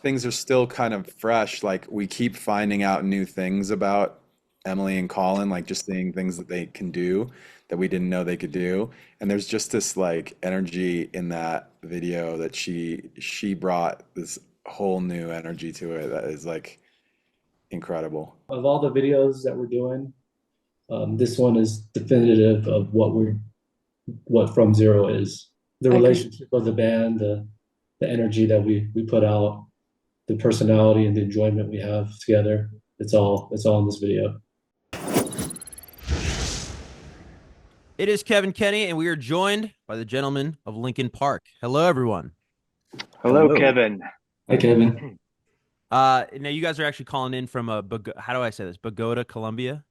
things are still kind of fresh. Like we keep finding out new things about Emily and Colin, like just seeing things that they can do that we didn't know they could do. And there's just this like energy in that video that she brought this whole new energy to it that is like incredible. Of all the videos that we're doing, this one is definitive of what From Zero is. The I agree. relationship of the band, the energy that we put out, the personality and the enjoyment we have together. It's all in this video. It is Kevan Kenney, and we are joined by the gentleman of Linkin Park. Hello, everyone. Hello, Hello. Kevin. Hi, Kevin. Now you guys are actually calling in from how do I say this? Bogota, Colombia.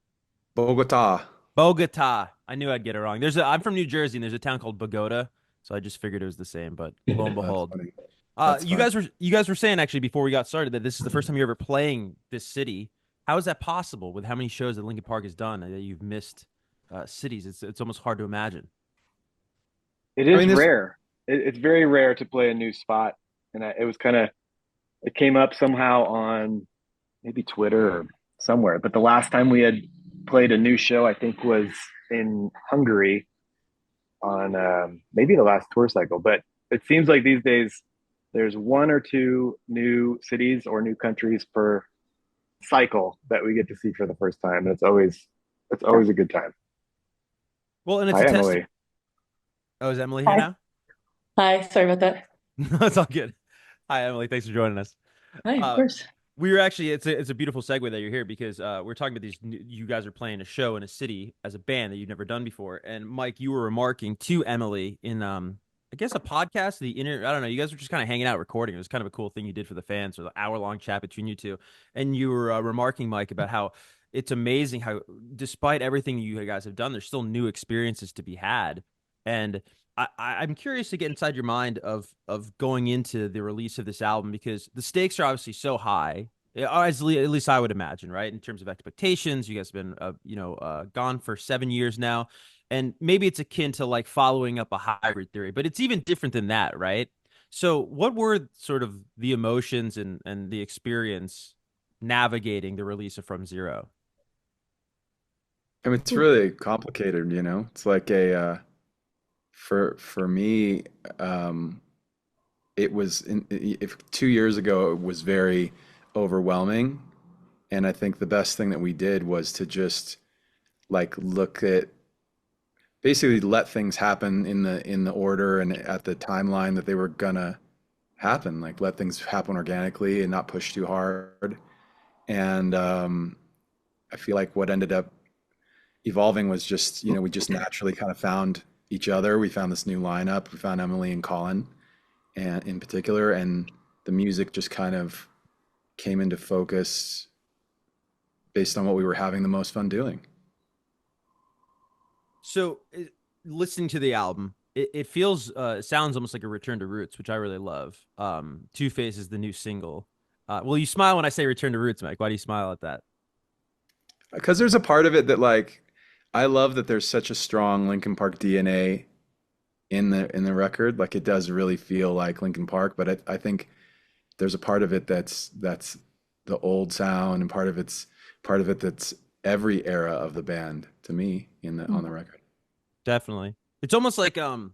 Bogota. Bogota. I knew I'd get it wrong. I'm from New Jersey, and there's a town called Bogota, so I just figured it was the same. But lo and That's behold, funny. That's you funny. guys were saying actually before we got started that this is the first time you're ever playing this city. How is that possible with how many shows that Linkin Park has done that you've missed cities? It's almost hard to imagine. It I is mean, this rare. It's very rare to play a new spot, and it was it came up somehow on maybe Twitter or somewhere. But the last time we had played a new show, I think, was in Hungary on maybe the last tour cycle. But it seems like these days there's one or two new cities or new countries per cycle that we get to see for the first time, and it's always a good time. Well, and it's Hi, a test. Emily. Oh, is Emily here Hi. now? Hi. Sorry about that. No, it's all good. Hi, Emily. Thanks for joining us. Hi, of Uh, course. we were actually it's a beautiful segue that you're here because we're talking about you guys are playing a show in a city as a band that you've never done before. And Mike, you were remarking to Emily in I guess a podcast, I don't know, you guys were just kind of hanging out recording. It was kind of a cool thing you did for the fans, or the hour-long chat between you two. And you were remarking, Mike, about how it's amazing how despite everything you guys have done, there's still new experiences to be had. And I'm curious to get inside your mind of going into the release of this album because the stakes are obviously so high. At least I would imagine, right? In terms of expectations, you guys have been, gone for 7 years now, and maybe it's akin to like following up a hybrid theory, but it's even different than that, right? So, what were sort of the emotions and the experience navigating the release of From Zero? I mean, it's really complicated, you know. It's like a for me, um, it was if 2 years ago it was very overwhelming, and I think the best thing that we did was to just like look at basically let things happen in the order and at the timeline that they were gonna happen. Like let things happen organically and not push too hard. And I feel like what ended up evolving was just, we just naturally kind of found each other. We found this new lineup. We found Emily and Colin, and in particular, and the music just kind of came into focus based on what we were having the most fun doing. So, listening to the album, it feels, it sounds almost like a return to roots, which I really love. Two Face is the new single. Well, you smile when I say return to roots, Mike. Why do you smile at that? Because there's a part of it that like I love that there's such a strong Linkin Park DNA in the record. Like it does really feel like Linkin Park, but I think there's a part of it that's the old sound, and part of it that's every era of the band to me in the on the record. Definitely. It's almost like I don't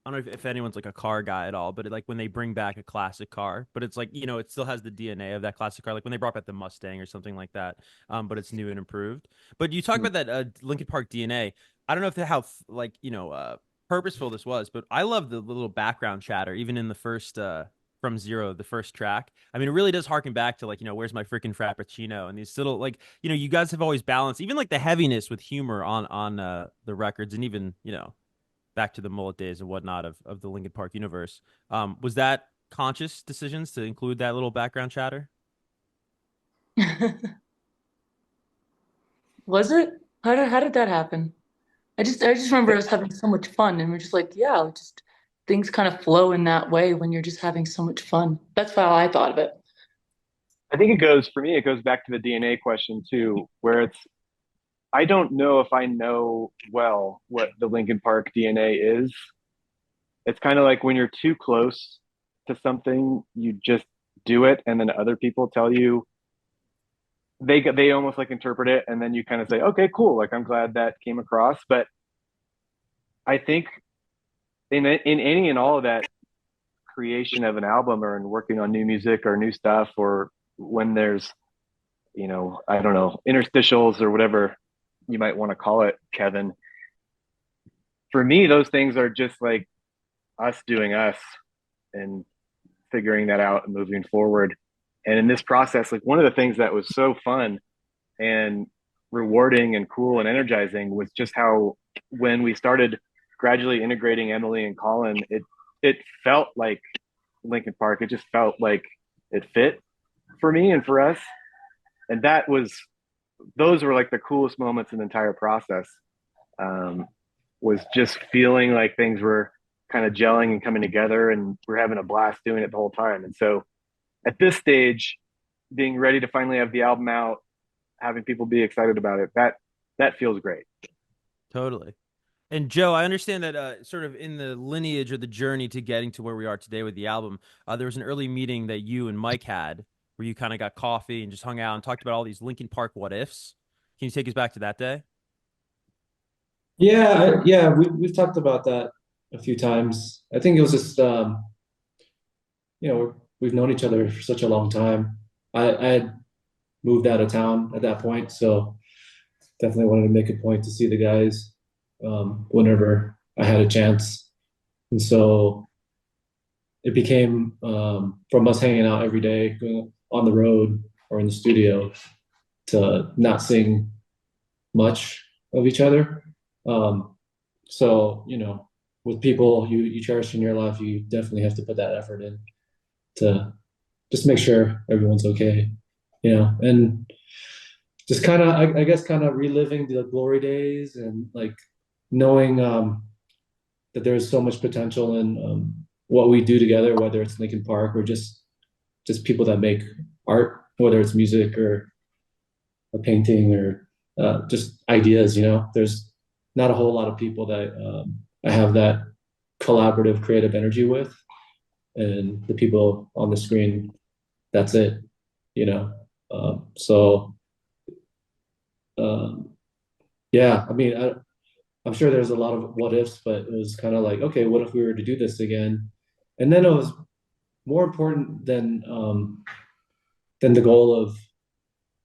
know if anyone's like a car guy at all, but like when they bring back a classic car, but it's like, it still has the DNA of that classic car, like when they brought back the Mustang or something like that, but it's new and improved. But you talk Mm. about that Linkin Park DNA. I don't know if how like, purposeful this was, but I love the little background chatter, even in the first From Zero, the first track. I mean, it really does harken back to like, where's my freaking Frappuccino, and these little like, you guys have always balanced even like the heaviness with humor on the records, and even, back to the mullet days and whatnot of the Linkin Park universe. Was that conscious decisions to include that little background chatter? Was it? How did that happen? I just remember us having so much fun, and we're just like, yeah, just things kind of flow in that way when you're just having so much fun. That's how I thought of it. I think for me, it goes back to the DNA question too, where I don't know if I know well what the Linkin Park DNA is. It's kind of like when you're too close to something, you just do it and then other people tell you they almost like interpret it and then you kind of say, okay, cool, like I'm glad that came across. But I think in any and all of that creation of an album or in working on new music or new stuff, or when there's, I don't know, interstitials or whatever you might want to call it, Kevin, for me those things are just like us doing us and figuring that out and moving forward. And in this process, like one of the things that was so fun and rewarding and cool and energizing was just how when we started gradually integrating Emily and Colin, it felt like Linkin Park. It just felt like it fit for me and for us. And those were like the coolest moments in the entire process. Um, was just feeling like things were kind of gelling and coming together, and we're having a blast doing it the whole time. And so at this stage, being ready to finally have the album out, having people be excited about it, that feels great. Totally. And Joe, I understand that sort of in the lineage or the journey to getting to where we are today with the album, there was an early meeting that you and Mike had where you kind of got coffee and just hung out and talked about all these Linkin Park what ifs. Can you take us back to that day? Yeah, we've talked about that a few times. I think it was just we've known each other for such a long time. I had moved out of town at that point, so definitely wanted to make a point to see the guys whenever I had a chance. And so it became from us hanging out every day, going on the road or in the studio, to not seeing much of each other. So, with people you cherish in your life, you definitely have to put that effort in to just make sure everyone's okay, and just kind of, I guess, kind of reliving the glory days and like knowing that there's so much potential in what we do together, whether it's Linkin Park or just people that make art, whether it's music or a painting or just ideas. There's not a whole lot of people that I have that collaborative creative energy with, and the people on the screen, that's it. you know so um, yeah, I mean, I'm sure there's a lot of what ifs, but it was kind of like, okay, what if we were to do this again? And then it was more important than the goal of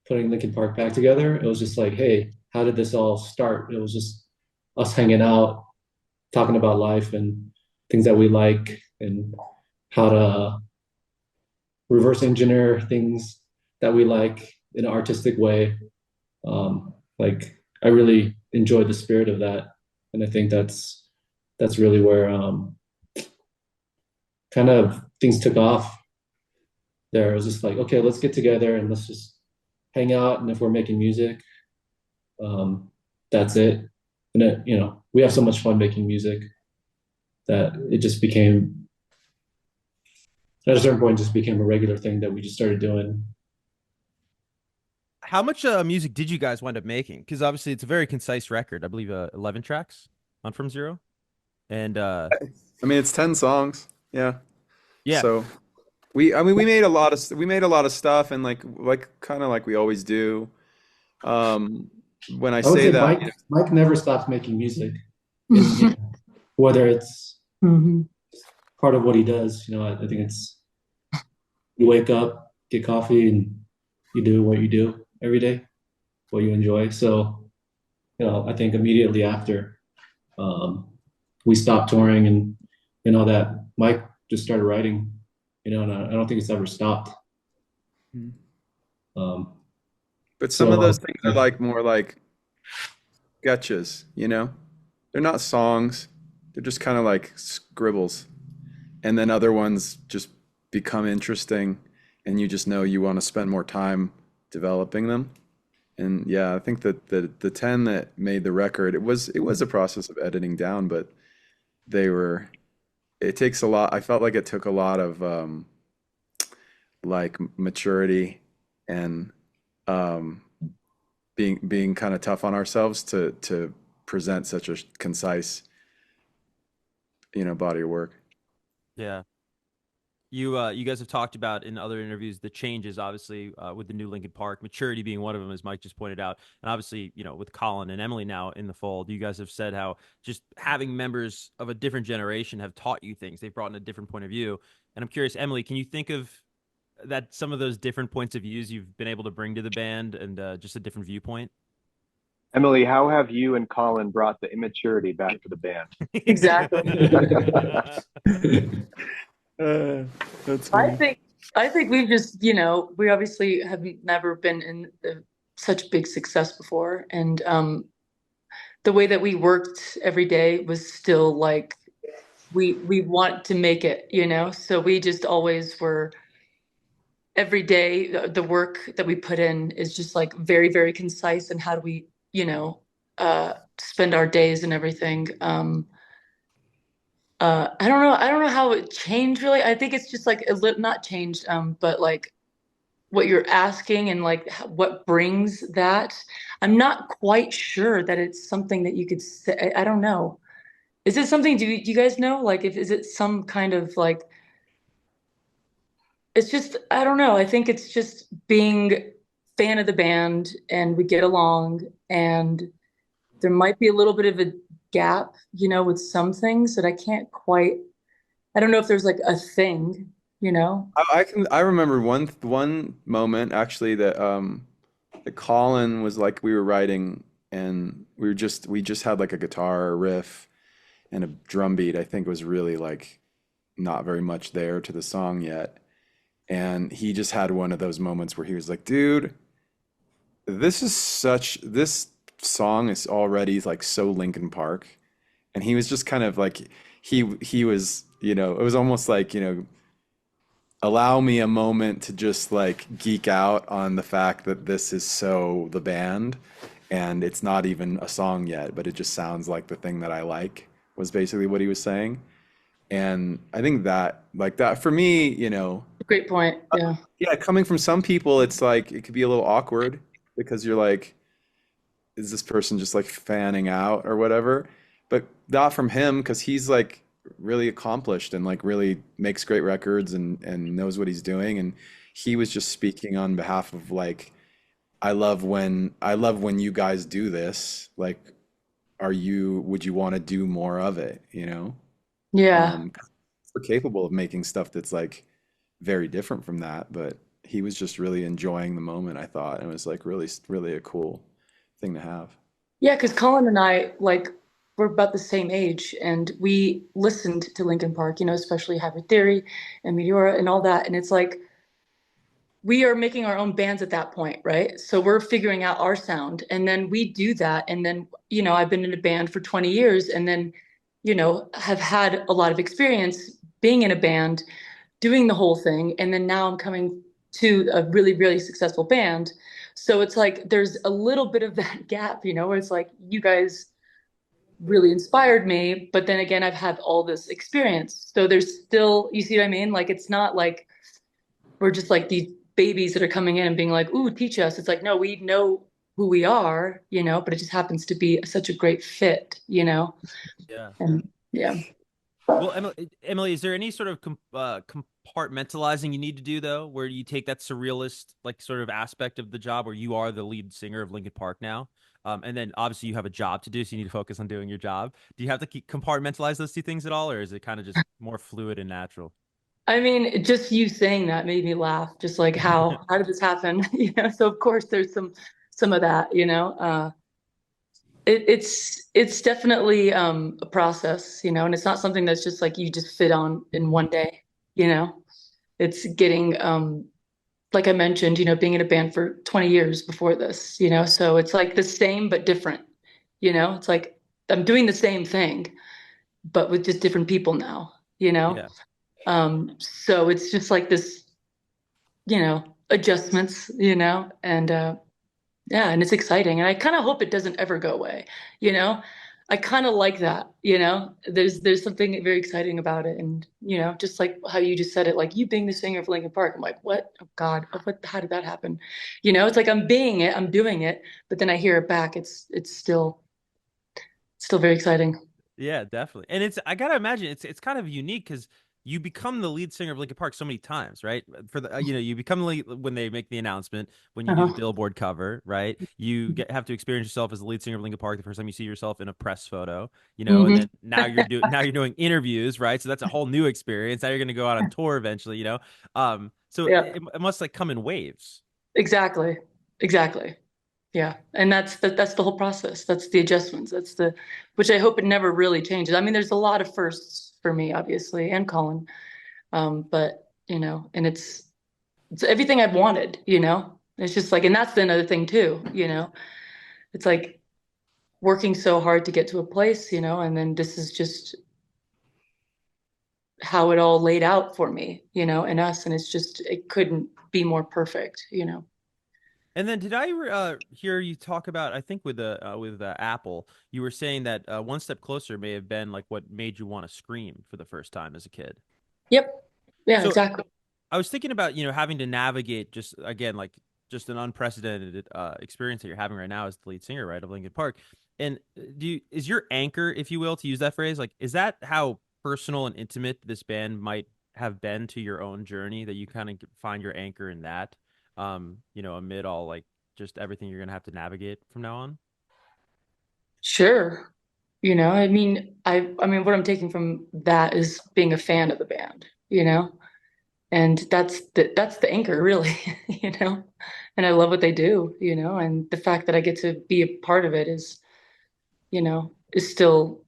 putting Linkin Park back together. It was just like, hey, how did this all start? It was just us hanging out, talking about life and things that we like, and how to reverse engineer things that we like in an artistic way. Like, I really enjoyed the spirit of that, and I think that's really where kind of things took off. There, it was just like, okay, let's get together and let's just hang out, and if we're making music, that's it. And we have so much fun making music that it just became, at a certain point, just became a regular thing that we just started doing. How much music did you guys wind up making? Because obviously it's a very concise record. I believe 11 tracks on From Zero. And I mean, it's 10 songs. Yeah. yeah, So we made a lot of stuff, and like kind of like we always do. Um, when I I would say say that, Mike never stops making music, and, whether it's Mhm. part of what he does. I think it's, you wake up, get coffee, and you do what you do every day, what you enjoy. So, I think immediately after um, we stopped touring and all that, Mike just started writing, and I don't think it's ever stopped. Um, but some of so those things are like more like sketches, you know? They're not songs. They're just kind of like scribbles. And then other ones just become interesting, and you just know you want to spend more time developing them. And yeah, I think that the 10 that made the record, it was a process of editing down, but they were it takes a lot. I felt like it took a lot of like maturity and um being kind of tough on ourselves to present such a concise, body of work. yeah. You guys have talked about in other interviews the changes, obviously, with the new Linkin Park, maturity being one of them, as Mike just pointed out, and obviously, with Colin and Emily now in the fold, you guys have said how just having members of a different generation have taught you things. They've brought in a different point of view, and I'm curious, Emily, can you think of that some of those different points of views you've been able to bring to the band, and just a different viewpoint? Emily, how have you and Colin brought the immaturity back to the band? Exactly. Uh, that's I funny. think I think we've just, we obviously have never been in such big success before, and the way that we worked every day was still like we want to make it. So we just always were every day. The work that we put in is just like very, very concise, and how do we, spend our days and everything. I don't know how it changed really. I think it's just like not changed, but like what you're asking and like what brings that. I'm not quite sure that it's something that you could say. I don't know. Is it something, do you guys know? Like, if is it some kind of like, it's just, I don't know. I think it's just being fan of the band and we get along, and there might be a little bit of a gap, with some things that I can't quite, I don't know if there's like a thing, you know? I remember one moment actually that Colin was like we were writing and we just had like a guitar riff and a drum beat. I think was really like not very much there to the song yet. And he just had one of those moments where he was like, dude, this song is already like so Linkin Park. And he was just kind of like he was, it was almost like, allow me a moment to just like geek out on the fact that this is so the band and it's not even a song yet, but it just sounds like the thing that I like was basically what he was saying. And I think that like that for me, Great point. Yeah. yeah, coming from some people, it's like it could be a little awkward because you're like, is this person just like fanning out or whatever? But not from him because he's like really accomplished and like really makes great records and knows what he's doing. And he was just speaking on behalf of like, I love when you guys do this. Like, would you want to do more of it? Yeah. 'Cause we're capable of making stuff that's like very different from that, but he was just really enjoying the moment, I thought, and it was like really, really a cool thing to have. Yeah, because Colin and I, like, we're about the same age, and we listened to Linkin Park, especially Hybrid Theory and Meteora and all that. And it's like we are making our own bands at that point, right? So we're figuring out our sound, and then we do that. And then, I've been in a band for 20 years, and then, have had a lot of experience being in a band, doing the whole thing. And then now I'm coming to a really, really successful band. So it's like there's a little bit of that gap, where it's like you guys really inspired me, but then again, I've had all this experience. So there's still, you see what I mean? Like it's not like we're just like these babies that are coming in and being like, ooh, teach us. It's like, no, we know who we are, but it just happens to be such a great fit. Yeah. And yeah. Well, Emily, is there any sort of compartmentalizing you need to do though, where you take that surrealist like sort of aspect of the job, where you are the lead singer of Linkin Park now, and then obviously you have a job to do, so you need to focus on doing your job. Do you have to compartmentalize those two things at all, or is it kind of just more fluid and natural? I mean, just you saying that made me laugh. Just like how did this happen? So of course there's some of that. It's definitely a process, and it's not something that's just like you just fit on in one day, you know. It's getting like I mentioned, being in a band for 20 years before this, so it's like the same but different, It's like I'm doing the same thing, but with just different people now, you know. Yeah. So it's just like this, adjustments, and yeah, and it's exciting. And I kind of hope it doesn't ever go away, you know? I kind of like that, There's something very exciting about it. And, just like how you just said it, like you being the singer of Linkin Park, I'm like, what? Oh God, how did that happen? It's like I'm being it, I'm doing it, but then I hear it back. It's still very exciting. Yeah, definitely. And I gotta imagine it's kind of unique because you become the lead singer of Linkin Park so many times, right? For the you know, you become the lead when they make the announcement, when you do the Uh-huh. Billboard cover, right? You have to experience yourself as the lead singer of Linkin Park the first time you see yourself in a press photo, you know, and Hmm. then now you're doing interviews, right? So that's a whole new experience. Now you're going to go out on tour eventually, you know. So Yeah, it must like come in waves. exactly. Exactly. Yeah. And that's the whole process. That's the adjustments. Which I hope it never really changes. I mean, there's a lot of firsts for me, obviously, and Colin. But and it's everything I've wanted, It's just like, and that's the another thing too, It's like working so hard to get to a place, and then this is just how it all laid out for me, and us, and it couldn't be more perfect. And then did I hear you talk about, I think with Apple, you were saying that One Step Closer may have been like what made you want to scream for the first time as a kid. Yep. Yeah, So exactly. I was thinking about, having to navigate just again like just an unprecedented experience that you're having right now as the lead singer, right, of Linkin Park. And is your anchor, if you will, to use that phrase, like is that how personal and intimate this band might have been to your own journey, that you kind of find your anchor in that, amid all like just everything you're gonna have to navigate from now on? Sure. I mean, I mean, what I'm taking from that is being a fan of the band, and that's the anchor, really, you know. And I love what they do, and the fact that I get to be a part of it is still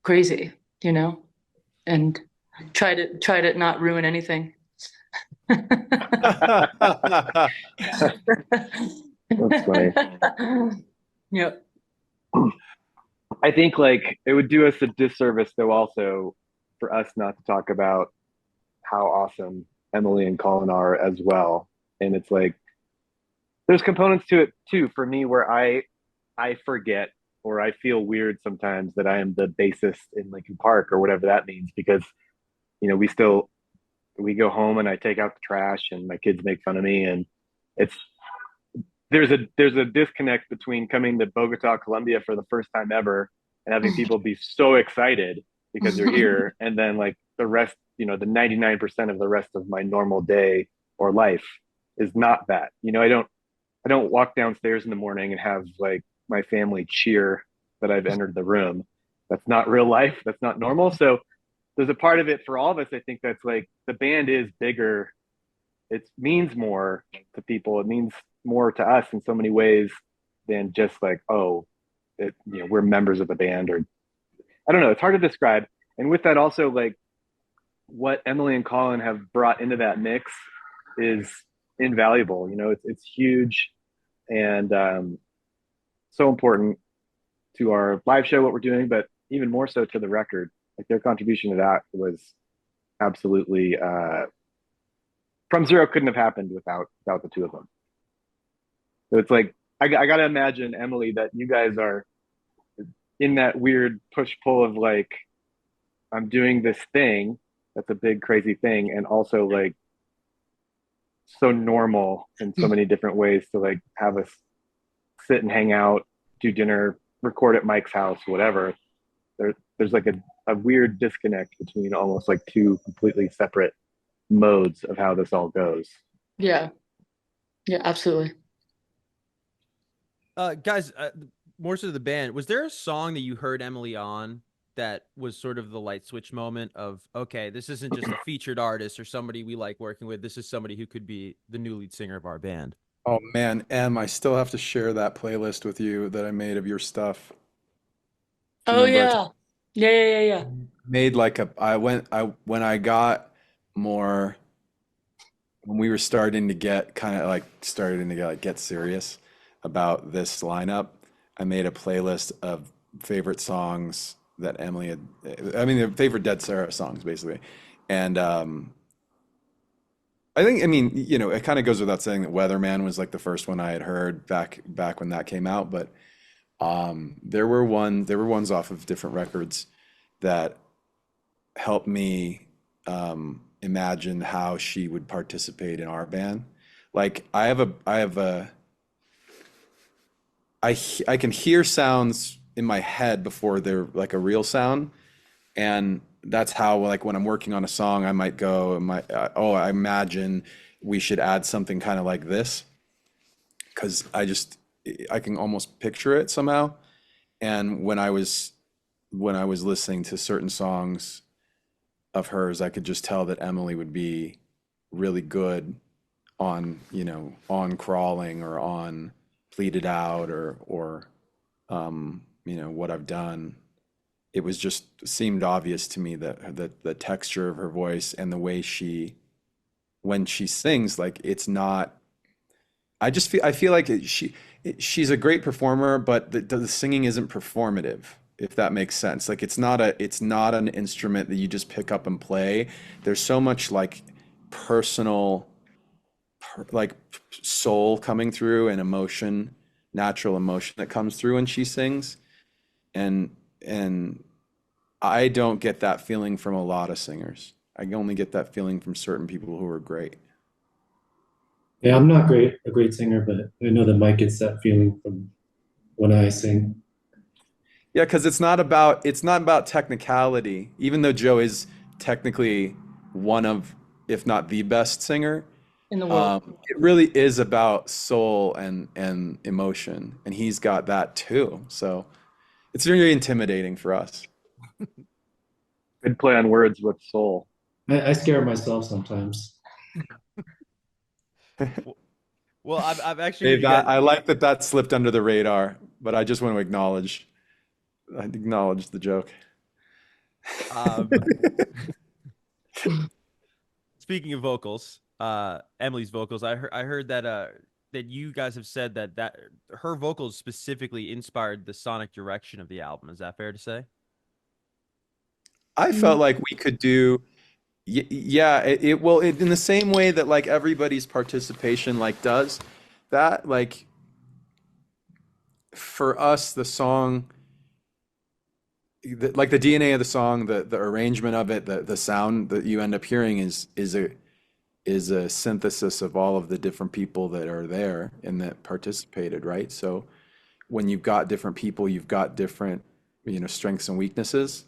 crazy, you know. And try to not ruin anything. That's funny. Yep. I think like it would do us a disservice though also for us not to talk about how awesome Emily and Colin are as well. And it's like there's components to it too for me where I forget or I feel weird sometimes that I am the bassist in Linkin Park or whatever that means because we go home and I take out the trash and my kids make fun of me and it's there's a disconnect between coming to Bogota, Colombia for the first time ever and having people be so excited because you're here and then like the rest, the 99% of the rest of my normal day or life is not that. I don't walk downstairs in the morning and have like my family cheer that I've entered the room. That's not real life. That's not normal. So there's a part of it for all of us. I think that's like the band is bigger. It means more to people. It means more to us in so many ways than just like, oh, we're members of the band or I don't know. It's hard to describe. And with that, also like what Emily and Colin have brought into that mix is invaluable. It's huge and so important to our live show, what we're doing, but even more so to the record. Like their contribution to that was absolutely from zero couldn't have happened without the two of them. So it's like I got to imagine Emily that you guys are in that weird push pull of like I'm doing this thing that's a big crazy thing and also like so normal in so many different ways to like have us sit and hang out, do dinner, record at Mike's house, whatever. There's like a weird disconnect between almost like two completely separate modes of how this all goes. Yeah. Yeah, absolutely. Guys, more so to the band, was there a song that you heard Emily on that was sort of the light switch moment of, okay, this isn't just a featured artist or somebody we like working with. This is somebody who could be the new lead singer of our band. Oh man, Em, I still have to share that playlist with you that I made of your stuff. Do you Oh remember yeah. Yeah, yeah, yeah, yeah. made like I when I got more when we were starting to get get serious about this lineup, I made a playlist of favorite songs that Emily had, I mean, the favorite Dead Sarah songs basically. And I mean, it kind of goes without saying that Weatherman was like the first one I had heard back when that came out, but there were ones off of different records that helped me imagine how she would participate in our band. Like I can hear sounds in my head before they're like a real sound, and that's how, like, when I'm working on a song, I might go, oh, I imagine we should add something kind of like this, because I can almost picture it somehow. And when I was listening to certain songs of hers, I could just tell that Emily would be really good on, on Crawling, or on Plead It Out, or What I've Done. It was just seemed obvious to me that the texture of her voice and the way when she sings, like, it's not, I feel like she's a great performer, but the singing isn't performative, if that makes sense. Like, it's not an instrument that you just pick up and play. There's so much, like, personal, like, soul coming through, and emotion, natural emotion that comes through when she sings. And I don't get that feeling from a lot of singers. I only get that feeling from certain people who are great. Yeah, I'm not a great singer, but I know that Mike gets that feeling from when I sing. Yeah, because it's not about technicality. Even though Joe is technically one of, if not the best singer, in the world. it really is about soul and emotion, and he's got that too. So it's very intimidating for us. Good play on words with soul. I scare myself sometimes. Well, I've actually heard Dave, you guys. I like that slipped under the radar, but I just want to acknowledge the joke. Um, Speaking of vocals, Emily's vocals, I heard that that you guys have said that her vocals specifically inspired the sonic direction of the album. Is that fair to say? I Mm. felt like we could do, yeah, in the same way that, like, everybody's participation, like, does that, like, for us, the song, like, the DNA of the song, the arrangement of it, the sound that you end up hearing is a synthesis of all of the different people that are there and that participated, right? So when you've got different people, you've got different, strengths and weaknesses,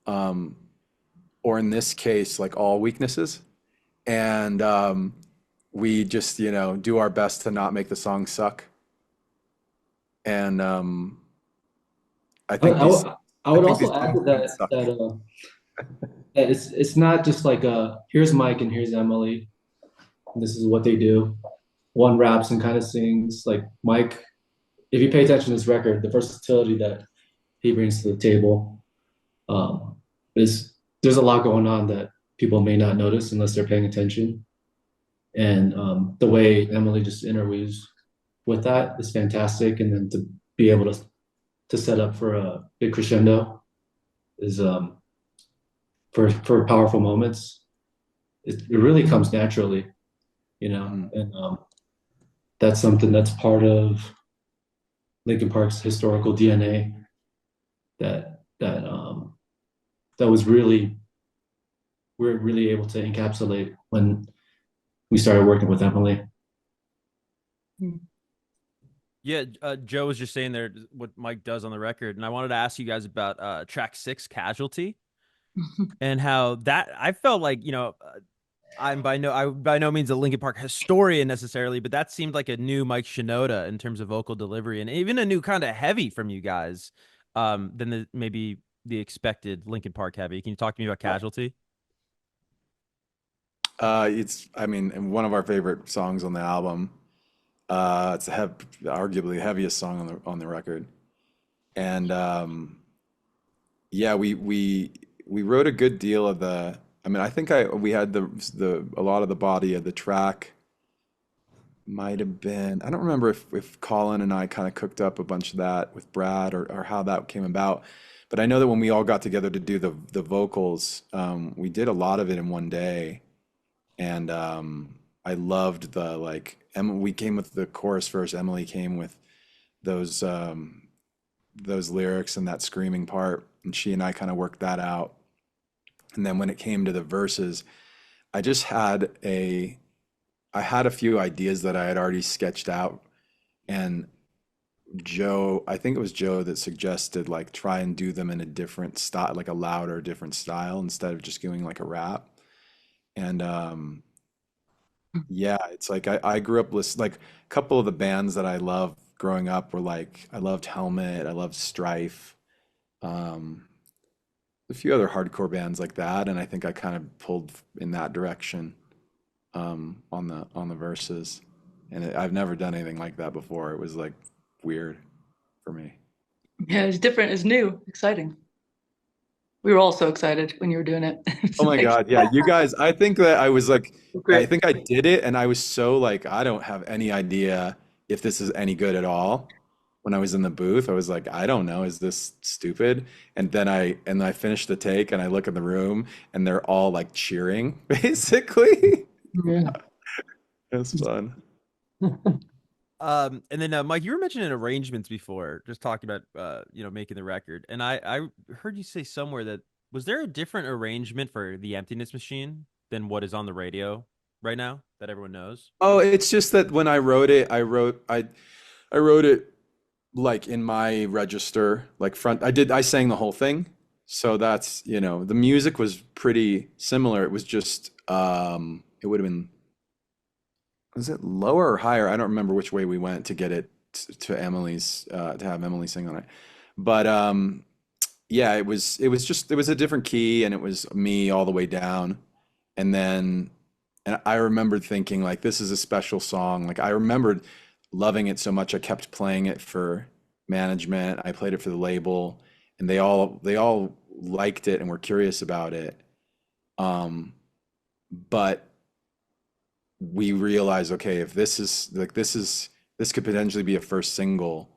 um, or in this case, like, all weaknesses. And we just, do our best to not make the song suck. And I I, think I, these, would- I I would think these also add songs to don't that suck. that it's not just like here's Mike and here's Emily. And this is what they do. One raps and kind of sings. Like Mike, if you pay attention to this record, the versatility that he brings to the table um, is there's a lot going on that people may not notice unless they're paying attention. And the way Emily just interweaves with that is fantastic. And then to be able to set up for a big crescendo is for powerful moments. It really comes naturally, Mhm. and that's something that's part of Linkin Park's historical DNA that was really we're really able to encapsulate when we started working with Emily. Mm. Yeah, Joe was just saying there what Mike does on the record, and I wanted to ask you guys about track 6, Casualty, and how that I felt like I'm by no means a Linkin Park historian necessarily, but that seemed like a new Mike Shinoda in terms of vocal delivery, and even a new kind of heavy from you guys, than maybe the expected Linkin Park heavy. Can you talk to me about Casualty? I mean, one of our favorite songs on the album. It's arguably the heaviest song on the record, and yeah, we wrote a good deal of the. I mean, I think we had the a lot of the body of the track might have been. I don't remember if Colin and I kind of cooked up a bunch of that with Brad, or how that came about. But I know that when we all got together to do the vocals, we did a lot of it in one day, and I loved the, like, we came with the chorus verse. Emily came with those those lyrics and that screaming part, and she and I kind of worked that out. And then when it came to the verses, I just had a I had a few ideas that I had already sketched out, and Joe, I think it was Joe that suggested like try and do them in a different style, like a louder, different style instead of just doing like a rap. And yeah, it's like I grew up listening like a couple of the bands that I loved growing up were like I loved Helmet, I loved Strife, um, a few other hardcore bands like that, and I think I kind of pulled in that direction on the verses. And I've never done anything like that before. It was like weird for me. Yeah, it's different, it's new, exciting. We were all so excited when you were doing it. It's Oh my like, God. Yeah. You guys, I think that I was like, I great. think I did it and I was so like, I don't have any idea if this is any good at all. When I was in the booth, I was like, I don't know, is this stupid? And I finished the take and I look in the room and they're all like cheering, basically. Yeah. It's fun. And then Mike, you were mentioning arrangements before, just talking about making the record. And I heard you say somewhere that was there a different arrangement for the Emptiness Machine than what is on the radio right now that everyone knows? Oh, it's just that when I wrote it, I wrote it like in my register, like front. I sang the whole thing. So that's, the music was pretty similar. It was just it would have been, was it lower or higher? I don't remember which way we went to get it to Emily's to have Emily sing on it. But yeah, it was a different key and it was me all the way down. And then and I remembered thinking like this is a special song. Like I remembered loving it so much I kept playing it for management. I played it for the label and they all liked it and were curious about it. Um, but we realized, okay, if this is like this could potentially be a first single.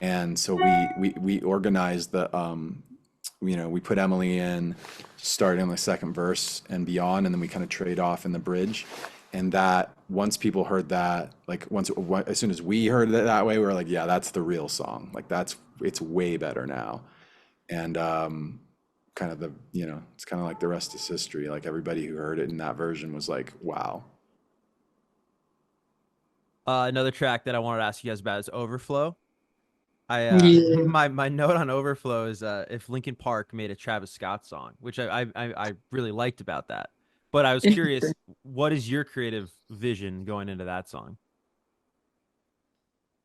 And so we organized we put Emily in starting on the second verse and beyond, and then we kind of trade off in the bridge. And that once people heard that, like as soon as we heard it that way, we were like, yeah, that's the real song. Like it's way better now. And kind of it's kind of like the rest is history. Like everybody who heard it in that version was like, wow. Another track that I wanted to ask you guys about is Overflow. I Yeah. my note on Overflow is if Linkin Park made a Travis Scott song, which I really liked about that. But I was curious, Interesting. what is your creative vision going into that song?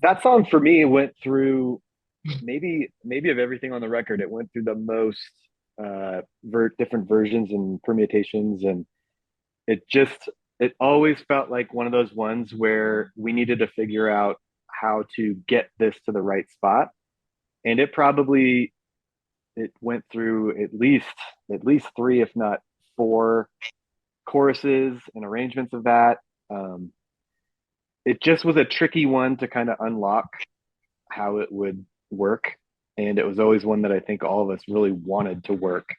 That song for me went through maybe of everything on the record. It went through the most different versions and permutations, and it just it always felt like one of those ones where we needed to figure out how to get this to the right spot. And it went through at least three, if not four choruses and arrangements of that. Um, it just was a tricky one to kind of unlock how it would work. And it was always one that I think all of us really wanted to work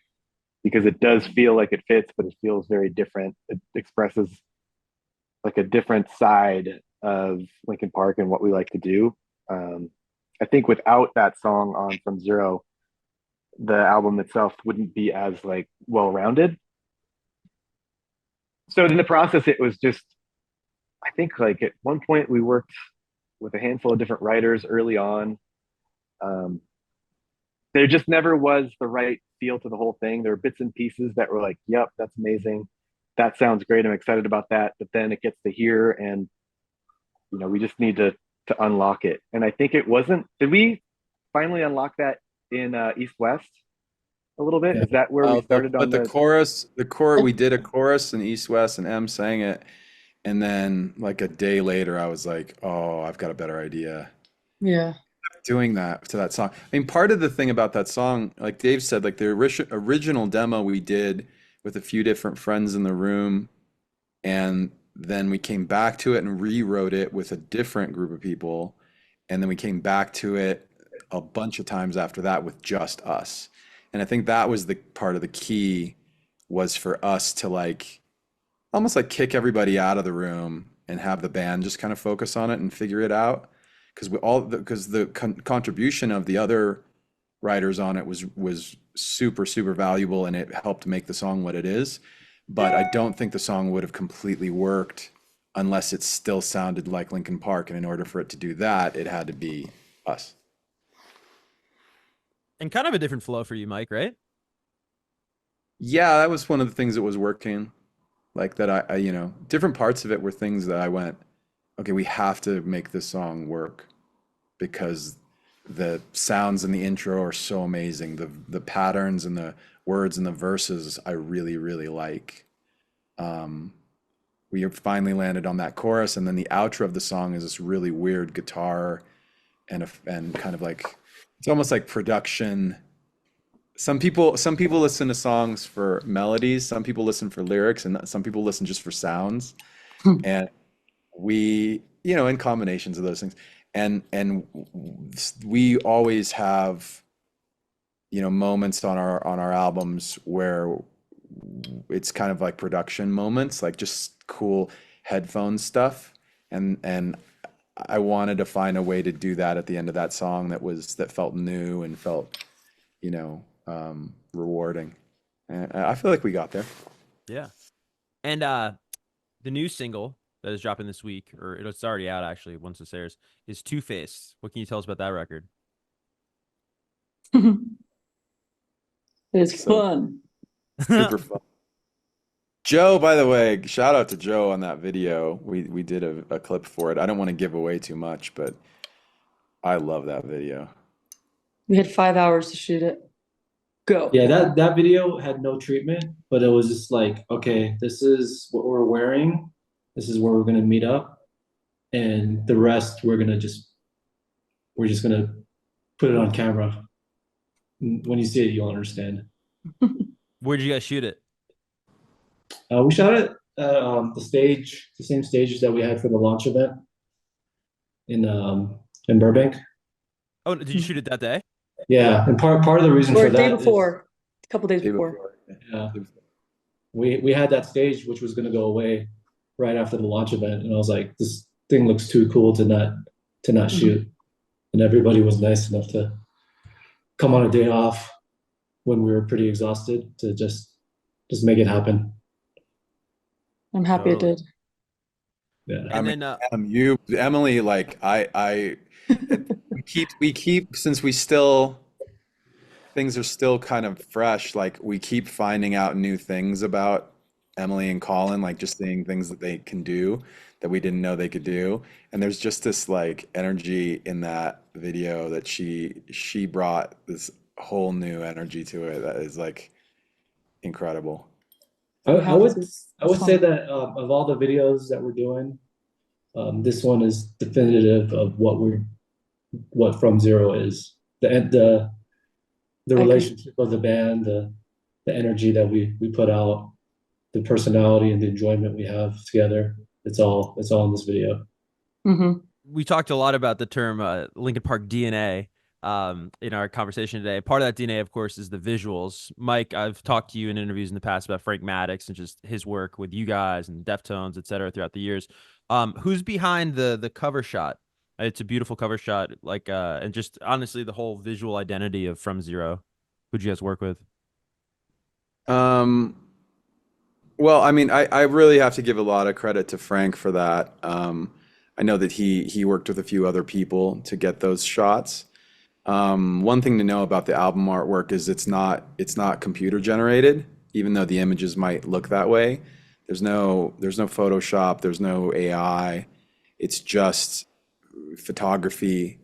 because it does feel like it fits, but it feels very different. It expresses like a different side of Linkin Park and what we like to do. Um, I think without that song on From Zero, the album itself wouldn't be as like well rounded. So in the process, it was just I think like at one point we worked with a handful of different writers early on. Um, there just never was the right feel to the whole thing. There were bits and pieces that were like, "Yep, that's amazing. That sounds great. I'm excited about that." But then it gets to here, and we just need to unlock it. And I think it wasn't. Did we finally unlock that in East West a little bit? Yeah. Is that where we started But on the the? chorus, we did a chorus in East West and M sang it. And then like a day later, I was like, oh, I've got a better idea. Yeah. Doing that to that song. I mean, part of the thing about that song, like Dave said, like the original demo we did with a few different friends in the room, and then we came back to it and rewrote it with a different group of people, and then we came back to it a bunch of times after that with just us. And I think that was the part of the key was for us to like almost like kick everybody out of the room and have the band just kind of focus on it and figure it out because the contribution of the other writers on it was super super valuable and it helped make the song what it is, but I don't think the song would have completely worked unless it still sounded like Linkin Park, and in order for it to do that it had to be us. And kind of a different flow for you, Mike, right? Yeah, that was one of the things that was working. Like that different parts of it were things that I went, okay, we have to make this song work because the sounds in the intro are so amazing. The patterns and the words and the verses I really, really like. Um, we finally landed on that chorus, and then the outro of the song is this really weird guitar and kind of like it's almost like production. Some people listen to songs for melodies, some people listen for lyrics, and some people listen just for sounds. And we, in combinations of those things. And we always have, moments on our albums where it's kind of like production moments, like just cool headphone stuff. And I wanted to find a way to do that at the end of that song that felt new and felt, rewarding. And I feel like we got there. Yeah. And the new single that is dropping this week, or it's already out actually once this airs, is Two Face. What can you tell us about that record? It's So fun. super fun. Joe, by the way, shout out to Joe on that video. We did a clip for it. I don't want to give away too much, but I love that video. We had 5 hours to shoot it. Go. Yeah, that video had no treatment, but it was just like, okay, this is what we're wearing. This is where we're gonna meet up, and the rest we're just gonna put it on camera. When you see it, you'll understand. Where did you guys shoot it? We shot it the same stages that we had for the launch event in Burbank. Oh, did you shoot it that day? Yeah, and part of the reason Or for a day that is, before, a couple days Day before. before. yeah, we had that stage which was going to go away right after the launch event, and I was like, this thing looks too cool to not shoot, and everybody was nice enough to come on a day off when we were pretty exhausted to just make it happen. I'm happy it Totally. did. Yeah. I And mean, then you, Emily, like we keep since things are still kind of fresh. Like we keep finding out new things about Emily and Colin, like just seeing things that they can do that we didn't know they could do. And there's just this like energy in that video that she brought this whole new energy to it that is like incredible. I, I'm I happy would this I would say song. that of all the videos that we're doing, this one is definitive of what From Zero is. The I agree. relationship of the band, the energy that we put out, the personality and the enjoyment we have together. It's all in this video. Hmm. we talked a lot about the term Linkin Park DNA in our conversation today. Part of that DNA, of course, is the visuals. Mike, I've talked to you in interviews in the past about Frank Maddox and just his work with you guys and Deftones, et cetera, throughout the years. Who's behind the cover shot? It's a beautiful cover shot, like and just honestly the whole visual identity of From Zero. Who'd you guys work with? Um, well, I mean, I really have to give a lot of credit to Frank for that. I know that he worked with a few other people to get those shots. One thing to know about the album artwork is it's not computer generated, even though the images might look that way. There's no Photoshop, there's no AI. It's just photography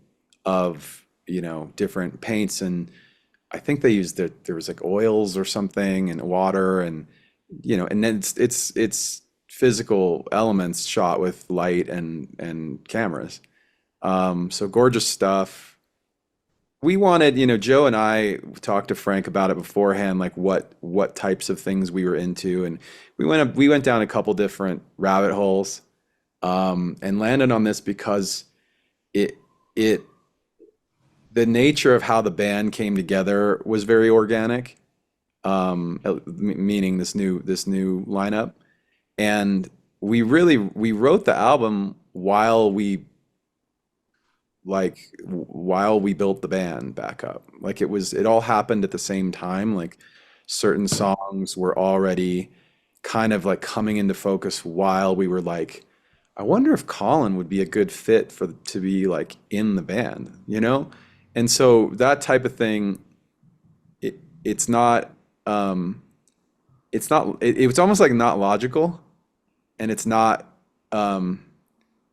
of, different paints, and I think they used there was like oils or something and water, and then it's physical elements shot with light and cameras. So gorgeous stuff. We wanted, Joe and I talked to Frank about it beforehand, like what types of things we were into, and we went down a couple different rabbit holes, and landed on this because it the nature of how the band came together was very organic, meaning this new lineup, and we wrote the album while we built the band back up. Like it all happened at the same time. Like certain songs were already kind of like coming into focus while we were like, I wonder if Colin would be a good fit for to be like in the band, you know? And so that type of thing, it it's not it's almost like not logical, and it's not um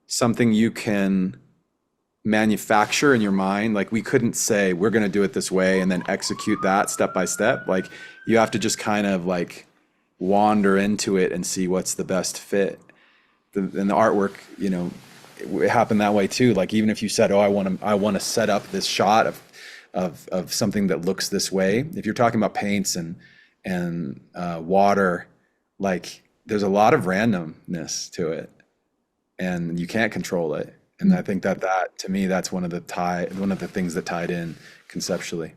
something you can manufacture in your mind. Like we couldn't say we're going to do it this way and then execute that step by step. Like you have to just kind of like wander into it and see what's the best fit. And the artwork, you know, it happened that way too. Like even if you said, "Oh, I want to set up this shot of something that looks this way." If you're talking about paints and water, like there's a lot of randomness to it, and you can't control it. And I think that to me, that's one of the things that tied in conceptually.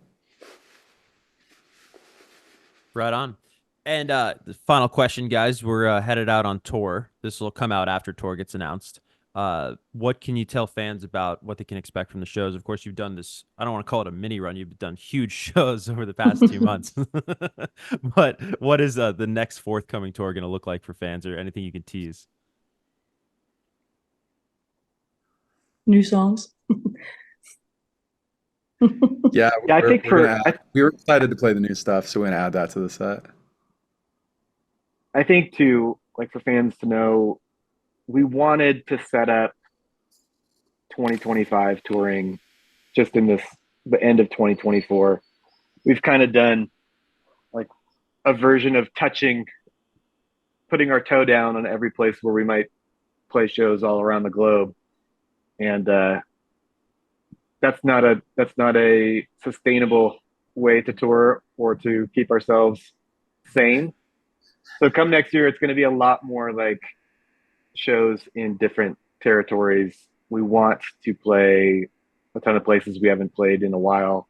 Right on. And the final question, guys. We're headed out on tour. This will come out after tour gets announced. What can you tell fans about what they can expect from the shows? Of course, you've done this. I don't want to call it a mini run. You've done huge shows over the past 2 months. But what is the next forthcoming tour going to look like for fans, or anything you can tease? New songs. Yeah, Yeah, I think we were excited to play the new stuff, so we're gonna add that to the set. I think to like for fans to know, we wanted to set up 2025 touring just in the end of 2024. We've kind of done like a version of putting our toe down on every place where we might play shows all around the globe, and that's not a sustainable way to tour or to keep ourselves sane. So come next year, it's going to be a lot more like shows in different territories. We want to play a ton of places we haven't played in a while,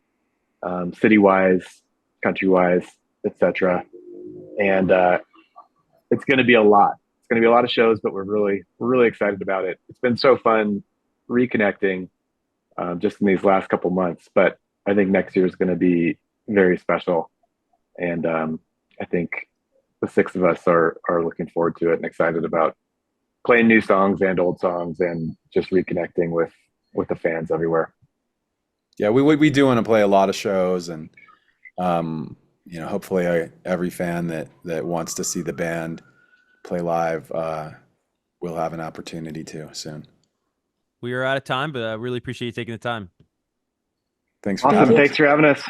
city-wise, country-wise, etc. And it's going to be a lot. It's going to be a lot of shows, but we're really excited about it. It's been so fun reconnecting just in these last couple months. But I think next year is going to be very special, and I think the six of us are looking forward to it and excited about playing new songs and old songs and just reconnecting with the fans everywhere. Yeah, we do want to play a lot of shows, and you know, hopefully every fan that wants to see the band play live will have an opportunity to soon. We are out of time, but I really appreciate you taking the time. Thanks for Awesome. having us. Thanks for having us.